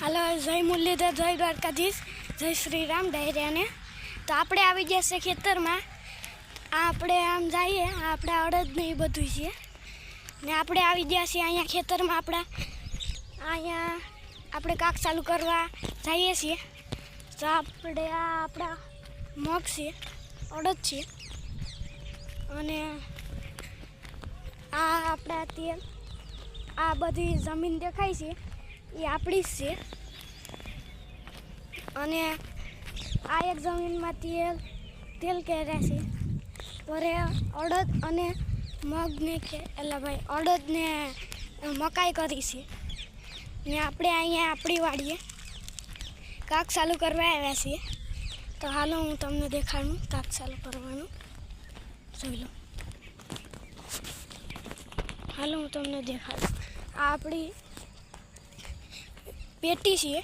હાલો, જય મુરલીધર, જય દ્વારકાધીશ, જય શ્રી રામ ડાયરાને. તો આપણે આવી ગયા છે ખેતરમાં. આપણે આમ જઈએ, આપણે અડદ ને એ બધું છે ને આપણે આવી ગયા છીએ અહીંયા ખેતરમાં. અહીંયા આપણે કાક ચાલુ કરવા જઈએ છીએ. તો આપણે આપણા મગ છે, અડદ છે, અને આ આપણા તેલ, આ બધી જમીન દેખાય છે એ આપણી જ છે. અને આ એક જમીનમાં તેલ કર્યા છે પર અડદ અને મગને એટલે ભાઈ અડદને મકાઈ કરી છે ને આપણે અહીંયા આપણી વાડીએ કાક ચાલુ કરવા આવ્યા છીએ. તો હાલો હું તમને દેખાડું કાક ચાલુ કરવાનું. જોઈ લો, હાલો હું તમને દેખાડું. આ આપણી પેટી છે,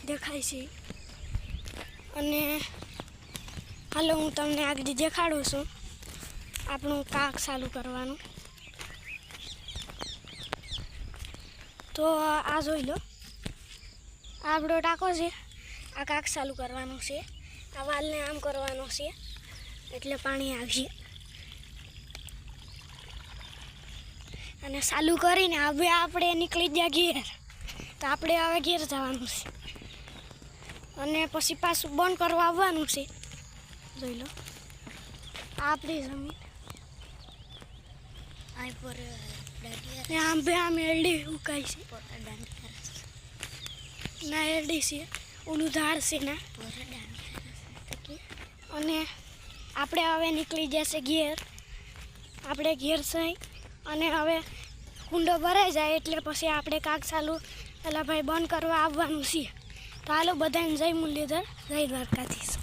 દેખાય છે. અને હાલો હું તમને આગળ દેખાડું છું આપણું કાક ચાલુ કરવાનું. તો આ જોઈ લો, આપણો ટાંકો છે, આ કાક ચાલુ કરવાનું છે. આ વાલને આમ કરવાનું છે એટલે પાણી આવશે. અને ચાલુ કરીને હવે આપણે નીકળી ગયા ઘેર. તો આપણે હવે ઘેર જવાનું છે અને પછી પાછું બંધ કરવા આવવાનું છે. જોઈ લો, આપણી જમીન આમ એરડી ઉકાય છે ના, એરડી છે, ઓલું ઝાડ છે ના. અને આપણે હવે નીકળી જશે ઘેર. આપણે ઘેર જઈ અને હવે કુંડો ભરાઈ જાય એટલે પછી આપણે કાક ચાલુ એટલે ભાઈ બંધ કરવા આવવાનું છે. તો હાલો બધાને જય મુરલીધર, જય દ્વારકાધીશ.